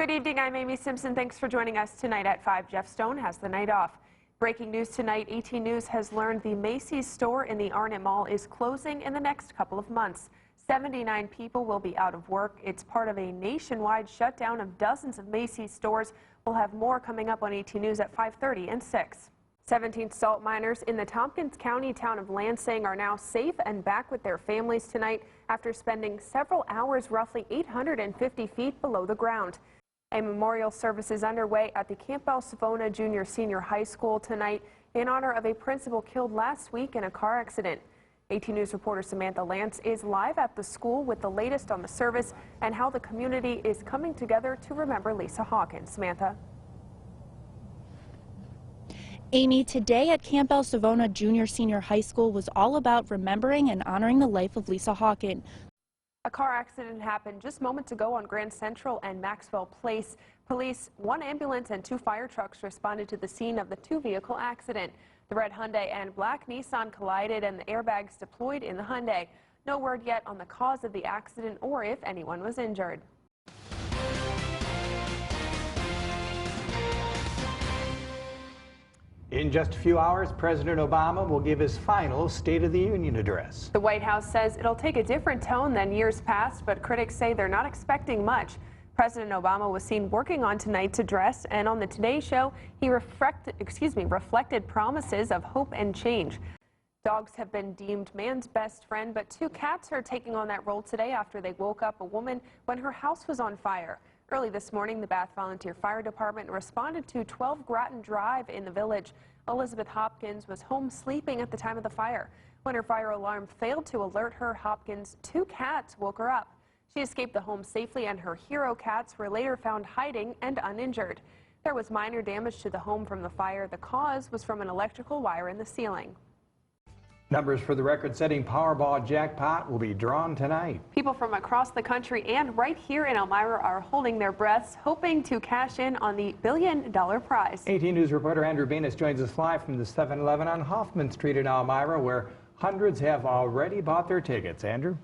Good evening, I'm Amy Simpson. Thanks for joining us tonight at 5. Jeff Stone has the night off. Breaking news tonight, ET News has learned the Macy's store in the Arnett Mall is closing in the next couple of months. 79 people will be out of work. It's part of a nationwide shutdown of dozens of Macy's stores. We'll have more coming up on ET News at 5:30 and 6. 17 salt miners in the Tompkins County town of Lansing are now safe and back with their families tonight after spending several hours roughly 850 feet below the ground. A memorial service is underway at the Campbell-Savona Junior-Senior High School tonight in honor of a principal killed last week in a car accident. ET News reporter Samantha Lance is live at the school with the latest on the service and how the community is coming together to remember Lisa Hawkins. Samantha. Amy, today at Campbell-Savona Junior-Senior High School was all about remembering and honoring the life of Lisa Hawkins. A car accident happened just moments ago on Grand Central and Maxwell Place. Police, 1 ambulance and 2 fire trucks responded to the scene of the 2-vehicle accident. The red Hyundai and black Nissan collided and the airbags deployed in the Hyundai. No word yet on the cause of the accident or if anyone was injured. In just a few hours, President Obama will give his final State of the Union address. The White House says it'll take a different tone than years past, but critics say they're not expecting much. President Obama was seen working on tonight's address, and on the Today Show, he reflected promises of hope and change. Dogs have been deemed man's best friend, but 2 cats are taking on that role today after they woke up a woman when her house was on fire. Early this morning, the Bath Volunteer Fire Department responded to 12 Groton Drive in the village. Elizabeth Hopkins was home sleeping at the time of the fire. When her fire alarm failed to alert her, Hopkins' 2 cats woke her up. She escaped the home safely, and her hero cats were later found hiding and uninjured. There was minor damage to the home from the fire. The cause was from an electrical wire in the ceiling. Numbers for the record-setting Powerball jackpot will be drawn tonight. People from across the country and right here in Elmira are holding their breaths, hoping to cash in on the billion-dollar prize. ET News reporter Andrew Venus joins us live from the 7-Eleven on Hoffman Street in Elmira, where hundreds have already bought their tickets. Andrew?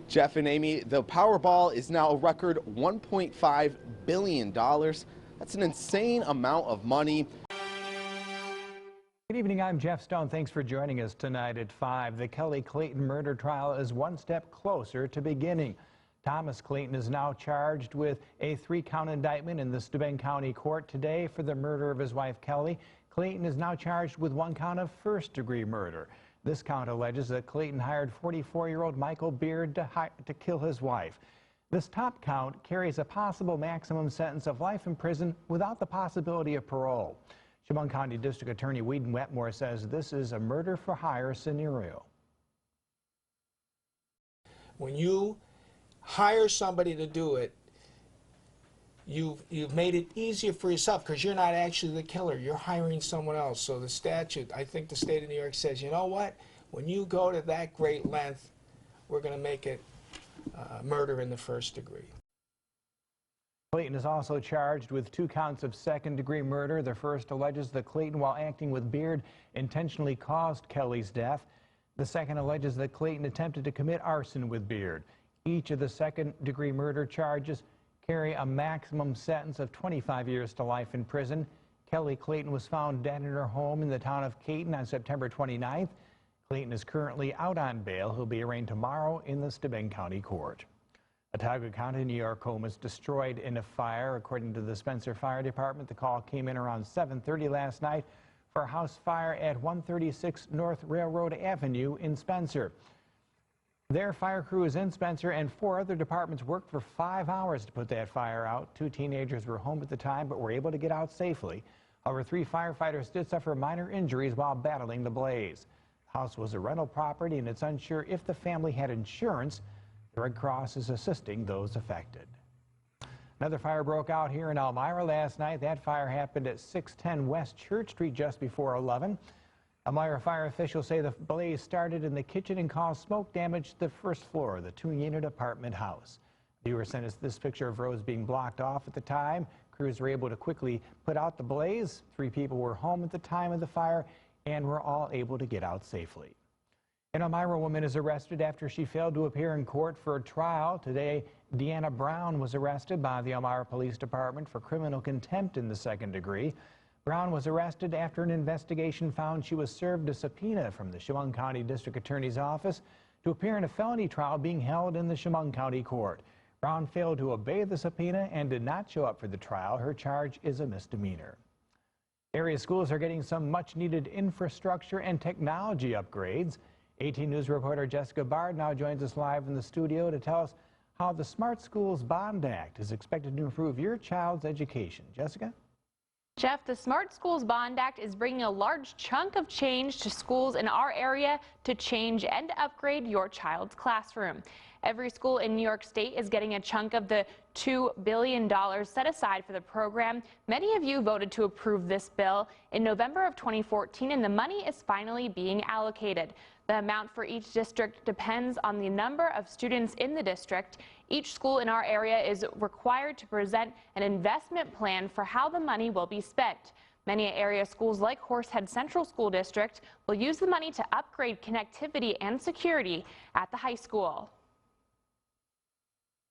Jeff and Amy, the Powerball is now a record $1.5 billion. That's an insane amount of money. Good evening, I'm Jeff Stone. Thanks for joining us tonight at 5. The Kelly Clayton murder trial is one step closer to beginning. Thomas Clayton is now charged with a 3-count indictment in the Steuben County Court today for the murder of his wife Kelly. Clayton is now charged with 1 count of first-degree murder. This count alleges that Clayton hired 44-year-old Michael Beard to kill his wife. This top count carries a possible maximum sentence of life in prison without the possibility of parole. Chemung County District Attorney Whedon Wetmore says this is a murder-for-hire scenario. When you hire somebody to do it, you've made it easier for yourself because you're not actually the killer. You're hiring someone else. So the statute, I think the state of New York says, you know what? When you go to that great length, we're going to make it murder in the first degree. Clayton is also charged with 2 counts of second-degree murder. The first alleges that Clayton, while acting with Beard, intentionally caused Kelly's death. The second alleges that Clayton attempted to commit arson with Beard. Each of the second-degree murder charges carry a maximum sentence of 25 years to life in prison. Kelly Clayton was found dead in her home in the town of Caton on September 29th. Clayton is currently out on bail. He'll be arraigned tomorrow in the Steuben County Court. Otago County, New York home was destroyed in a fire. According to the Spencer Fire Department, the call came in around 7:30 last night for a house fire at 136 North Railroad Avenue in Spencer. Their fire crew is in Spencer, and 4 other departments worked for 5 hours to put that fire out. 2 teenagers were home at the time but were able to get out safely. However, 3 firefighters did suffer minor injuries while battling the blaze. The house was a rental property, and it's unsure if the family had insurance. The Red Cross is assisting those affected. Another fire broke out here in Elmira last night. That fire happened at 610 West Church Street just before 11. Elmira fire officials say the blaze started in the kitchen and caused smoke damage to the first floor of the 2-unit apartment house. Viewers sent us this picture of roads being blocked off at the time. Crews were able to quickly put out the blaze. 3 people were home at the time of the fire and were all able to get out safely. An Elmira woman is arrested after she failed to appear in court for a trial. Today, Deanna Brown was arrested by the Elmira Police Department for criminal contempt in the second degree. Brown was arrested after an investigation found she was served a subpoena from the Chemung County District Attorney's Office to appear in a felony trial being held in the Chemung County Court. Brown failed to obey the subpoena and did not show up for the trial. Her charge is a misdemeanor. Area schools are getting some much-needed infrastructure and technology upgrades. 18 News reporter Jessica Bard now joins us live in the studio to tell us how the Smart Schools Bond Act is expected to improve your child's education. Jessica? Jeff, the Smart Schools Bond Act is bringing a large chunk of change to schools in our area to change and upgrade your child's classroom. Every school in New York State is getting a chunk of the $2 billion set aside for the program. Many of you voted to approve this bill in November of 2014, and the money is finally being allocated. The amount for each district depends on the number of students in the district. Each school in our area is required to present an investment plan for how the money will be spent. Many area schools like Horsehead Central School District will use the money to upgrade connectivity and security at the high school.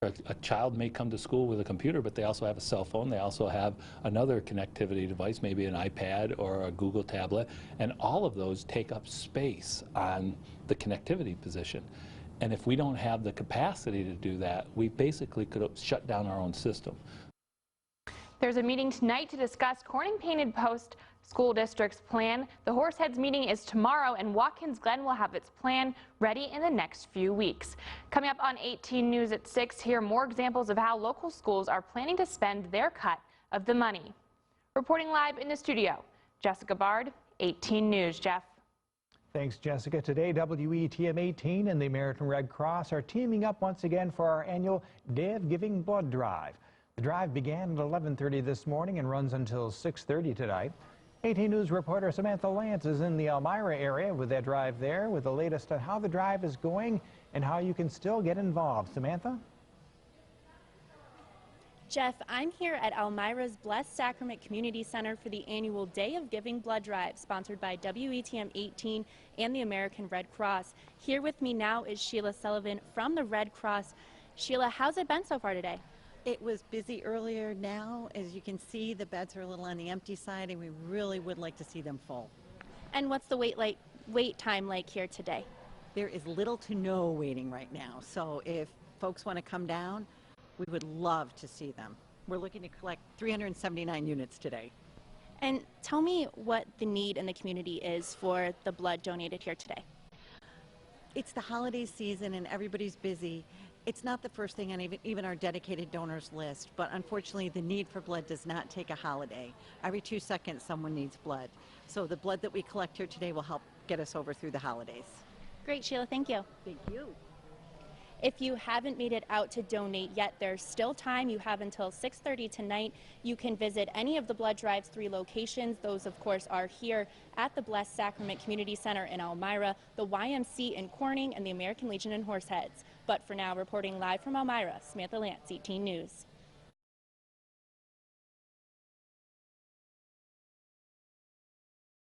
A child may come to school with a computer, but they also have a cell phone. They also have another connectivity device, maybe an iPad or a Google tablet, and all of those take up space on the connectivity position. And if we don't have the capacity to do that, we basically could shut down our own system. There's a meeting tonight to discuss Corning Painted Post School District's plan. The Horseheads meeting is tomorrow, and Watkins Glen will have its plan ready in the next few weeks. Coming up on 18 News at 6, hear more examples of how local schools are planning to spend their cut of the money. Reporting live in the studio, Jessica Bard, 18 News. Jeff. Thanks, Jessica. Today, WETM 18 and the American Red Cross are teaming up once again for our annual Day of Giving Blood Drive. The drive began at 11:30 this morning and runs until 6:30 tonight. 18 News reporter Samantha Lance is in the Elmira area with that drive there with the latest on how the drive is going and how you can still get involved. Samantha? Jeff, I'm here at Elmira's Blessed Sacrament Community Center for the annual Day of Giving Blood Drive, sponsored by WETM 18 and the American Red Cross. Here with me now is Sheila Sullivan from the Red Cross. Sheila, how's it been so far today? It was busy earlier. Now, as you can see, the beds are a little on the empty side, and we really would like to see them full. And what's the wait time like here today? There is little to no waiting right now, so if folks want to come down, we would love to see them. We're looking to collect 379 units today. And tell me what the need in the community is for the blood donated here today. It's the holiday season and everybody's busy. It's not the first thing on even our dedicated donors list, but unfortunately the need for blood does not take a holiday. Every 2 seconds someone needs blood. So the blood that we collect here today will help get us over through the holidays. Great, Sheila, thank you. Thank you. If you haven't made it out to donate yet, there's still time. You have until 6:30 tonight. You can visit any of the blood drive's 3 locations. Those, of course, are here at the Blessed Sacrament Community Center in Elmira, the YMC in Corning, and the American Legion in Horseheads. But for now, reporting live from Elmira, Samantha Lance, 18 News.